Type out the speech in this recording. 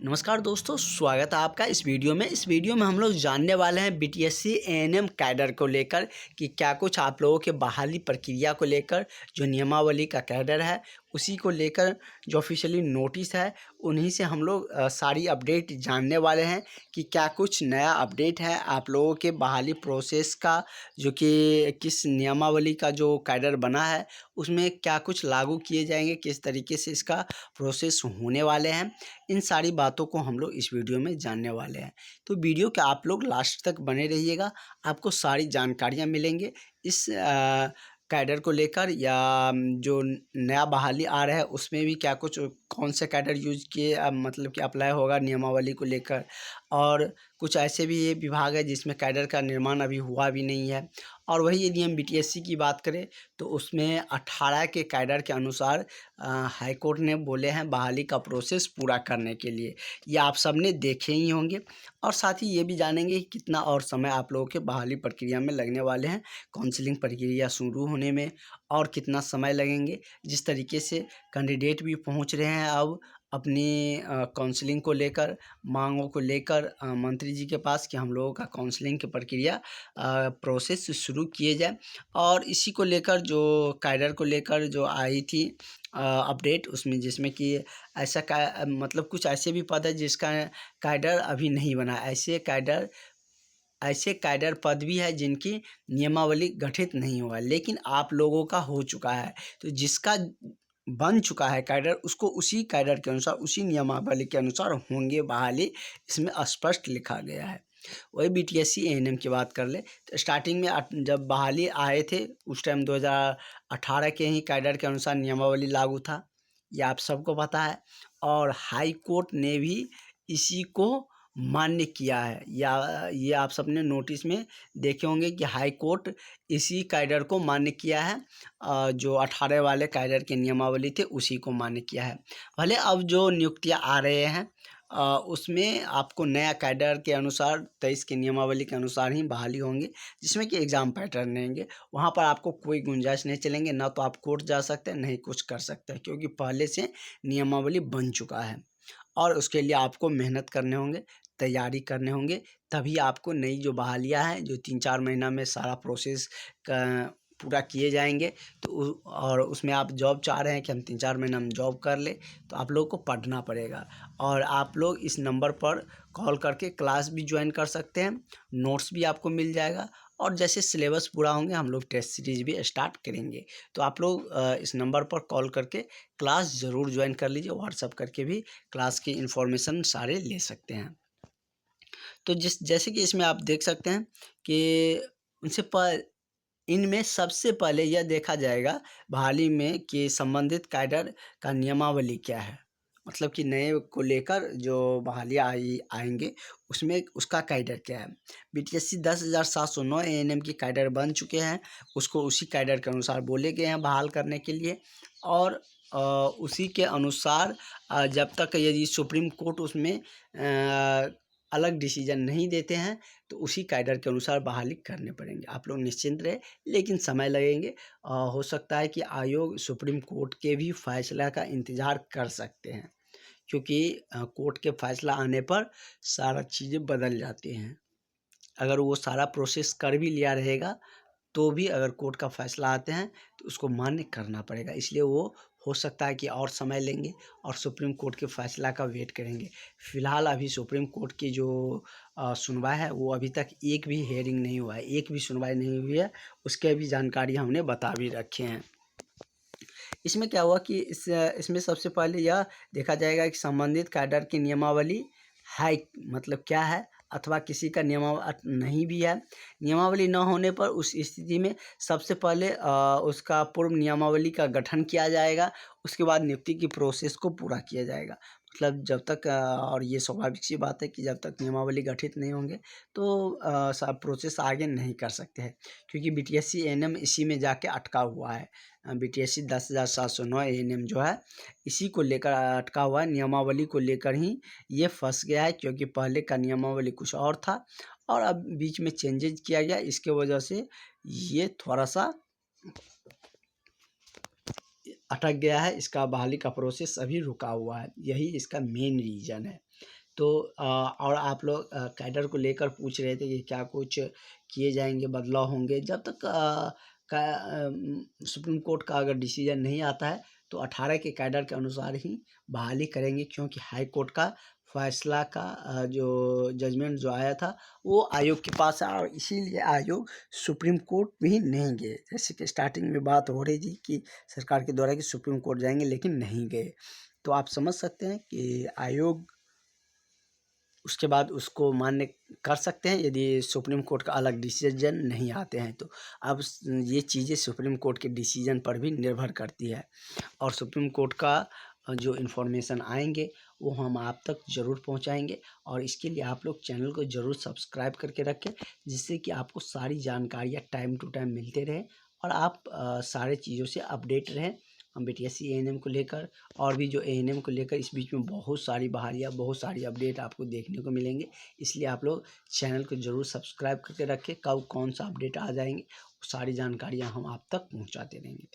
नमस्कार दोस्तों, स्वागत है आपका इस वीडियो में। हम लोग जानने वाले हैं बीटीएससी एएनएम कैडर को लेकर कि क्या कुछ आप लोगों के बहाली प्रक्रिया को लेकर जो नियमावली का कैडर है उसी को लेकर जो ऑफिशियली नोटिस है उन्हीं से हम लोग सारी अपडेट जानने वाले हैं कि क्या कुछ नया अपडेट है आप लोगों के बहाली प्रोसेस का, जो कि किस नियमावली का जो कैडर बना है उसमें क्या कुछ लागू किए जाएंगे, किस तरीके से इसका प्रोसेस होने वाले हैं। इन सारी बातों को हम लोग इस वीडियो में जानने वाले हैं, तो वीडियो के आप लोग लास्ट तक बने रहिएगा। आपको सारी जानकारियाँ मिलेंगे इस कैडर को लेकर, या जो नया बहाली आ रहा है उसमें भी क्या कुछ कौन से कैडर यूज किए मतलब कि अप्लाई होगा नियमावली को लेकर। और कुछ ऐसे भी ये विभाग है जिसमें कैडर का निर्माण अभी हुआ भी नहीं है। और वही यदि हम बीटीएससी की बात करें तो उसमें 18 के कैडर के अनुसार हाई कोर्ट ने बोले हैं बहाली का प्रोसेस पूरा करने के लिए। ये आप सब ने देखे ही होंगे, और साथ ही ये भी जानेंगे कि कितना और समय आप लोगों के बहाली प्रक्रिया में लगने वाले हैं, काउंसलिंग प्रक्रिया शुरू होने में और कितना समय लगेंगे। जिस तरीके से कैंडिडेट भी पहुंच रहे हैं अब अपनी काउंसलिंग को लेकर, मांगों को लेकर मंत्री जी के पास कि हम लोगों का काउंसलिंग की प्रक्रिया प्रोसेस शुरू किए जाए। और इसी को लेकर जो कैडर को लेकर जो आई थी अपडेट उसमें, जिसमें कि ऐसा मतलब कुछ ऐसे भी पद है जिसका कैडर अभी नहीं बना। ऐसे कैडर पद भी है जिनकी नियमावली गठित नहीं हुआ, लेकिन आप लोगों का हो चुका है। तो जिसका बन चुका है कैडर उसको उसी कैडर के अनुसार, उसी नियमावली के अनुसार होंगे बहाली, इसमें स्पष्ट लिखा गया है। वही बीटीएससी एएनएम की बात कर ले तो स्टार्टिंग में जब बहाली आए थे उस टाइम 2018 के ही कैडर के अनुसार नियमावली लागू था, ये आप सबको पता है। और हाई कोर्ट ने भी इसी को मान्य किया है, या ये आप सबने नोटिस में देखे होंगे कि हाई कोर्ट इसी कैडर को मान्य किया है। जो 18 वाले कैडर की नियमावली थे उसी को मान्य किया है। भले अब जो नियुक्तियां आ रहे हैं उसमें आपको नया कैडर के अनुसार 23 की नियमावली के अनुसार ही बहाली होंगे, जिसमें कि एग्ज़ाम पैटर्न रहेंगे। वहाँ पर आपको कोई गुंजाइश नहीं चलेंगे, ना तो आप कोर्ट जा सकते हैं नहीं कुछ कर सकते हैं, क्योंकि पहले से नियमावली बन चुका है। और उसके लिए आपको मेहनत करने होंगे, तैयारी करने होंगे, तभी आपको नई जो बहालियाँ हैं जो 3-4 महीना में सारा प्रोसेस का पूरा किए जाएंगे। तो और उसमें आप जॉब चाह रहे हैं कि हम 3-4 महीना में जॉब कर ले, तो आप लोगों को पढ़ना पड़ेगा। और आप लोग इस नंबर पर कॉल करके क्लास भी ज्वाइन कर सकते हैं, नोट्स भी आपको मिल जाएगा। और जैसे सिलेबस पूरा होंगे हम लोग टेस्ट सीरीज भी स्टार्ट करेंगे। तो आप लोग इस नंबर पर कॉल करके क्लास ज़रूर ज्वाइन कर लीजिए, व्हाट्सअप करके भी क्लास की इन्फॉर्मेशन सारे ले सकते हैं। तो जैसे कि इसमें आप देख सकते हैं कि उनसे इनमें सबसे पहले यह देखा जाएगा बहाली में कि संबंधित कैडर का नियमावली क्या है, मतलब कि नए को लेकर जो बहालियाँ आएंगे उसमें उसका कैडर क्या है। बीटीएससी 10,709 एएनएम की कैडर बन चुके हैं, उसको उसी कैडर के अनुसार बोले गए हैं बहाल करने के लिए। और उसी के अनुसार जब तक यदि सुप्रीम कोर्ट उसमें अलग डिसीजन नहीं देते हैं तो उसी कैडर के अनुसार बहाली करने पड़ेंगे। आप लोग निश्चिंत रहे, लेकिन समय लगेंगे। हो सकता है कि आयोग सुप्रीम कोर्ट के भी फैसला का इंतज़ार कर सकते हैं, क्योंकि कोर्ट के फैसला आने पर सारा चीज़ें बदल जाती हैं। अगर वो सारा प्रोसेस कर भी लिया रहेगा तो भी अगर कोर्ट का फैसला आते हैं तो उसको मान्य करना पड़ेगा, इसलिए वो हो सकता है कि और समय लेंगे और सुप्रीम कोर्ट के फैसला का वेट करेंगे। फ़िलहाल अभी सुप्रीम कोर्ट की जो सुनवाई है वो अभी तक एक भी हेयरिंग नहीं हुआ है, एक भी सुनवाई नहीं हुई है, उसके भी जानकारी हमने बता भी रखे हैं। इसमें क्या हुआ कि इसमें सबसे पहले यह देखा जाएगा कि संबंधित कैडर की नियमावली है मतलब क्या है, अथवा किसी का नियमावली नहीं भी है। नियमावली न होने पर उस स्थिति में सबसे पहले उसका पूर्व नियमावली का गठन किया जाएगा, उसके बाद नियुक्ति की प्रोसेस को पूरा किया जाएगा। मतलब जब तक और ये स्वाभाविक सी बात है कि जब तक नियमावली गठित नहीं होंगे तो सब प्रोसेस आगे नहीं कर सकते हैं, क्योंकि बीटीएससी एएनएम इसी में जाके अटका हुआ है। बीटीएससी 10,709 एएनएम जो है इसी को लेकर अटका हुआ है, नियमावली को लेकर ही ये फंस गया है, क्योंकि पहले का नियमावली कुछ और था और अब बीच में चेंजेज किया गया, इसके वजह से ये थोड़ा सा अटक गया है, इसका बहाली का प्रोसेस अभी रुका हुआ है, यही इसका मेन रीज़न है। तो और आप लोग कैडर को लेकर पूछ रहे थे कि क्या कुछ किए जाएंगे, बदलाव होंगे। जब तक सुप्रीम कोर्ट का अगर डिसीजन नहीं आता है तो 18 के कैडर के अनुसार ही बहाली करेंगे, क्योंकि हाई कोर्ट का फैसला का जो जजमेंट जो आया था वो आयोग के पास है, और इसीलिए आयोग सुप्रीम कोर्ट भी नहीं गए। जैसे कि स्टार्टिंग में बात हो रही थी कि सरकार के द्वारा कि सुप्रीम कोर्ट जाएंगे, लेकिन नहीं गए। तो आप समझ सकते हैं कि आयोग उसके बाद उसको मान्य कर सकते हैं यदि सुप्रीम कोर्ट का अलग डिसीजन नहीं आते हैं तो। अब ये चीज़ें सुप्रीम कोर्ट के डिसीजन पर भी निर्भर करती है, और सुप्रीम कोर्ट का जो इन्फॉर्मेशन आएंगे वो हम आप तक ज़रूर पहुंचाएंगे। और इसके लिए आप लोग चैनल को ज़रूर सब्सक्राइब करके रखें, जिससे कि आपको सारी जानकारियाँ टाइम टू टाइम मिलते रहें और आप सारे चीज़ों से अपडेट रहें। हम बीटीएससी एएनएम को लेकर और भी जो एएनएम को लेकर इस बीच में बहुत सारी बहालियाँ, बहुत सारी अपडेट आपको देखने को मिलेंगे। इसलिए आप लोग चैनल को ज़रूर सब्सक्राइब करके रखें, कब कौन सा अपडेट आ जाएंगे वो सारी जानकारियाँ हम आप तक पहुँचाते रहेंगे।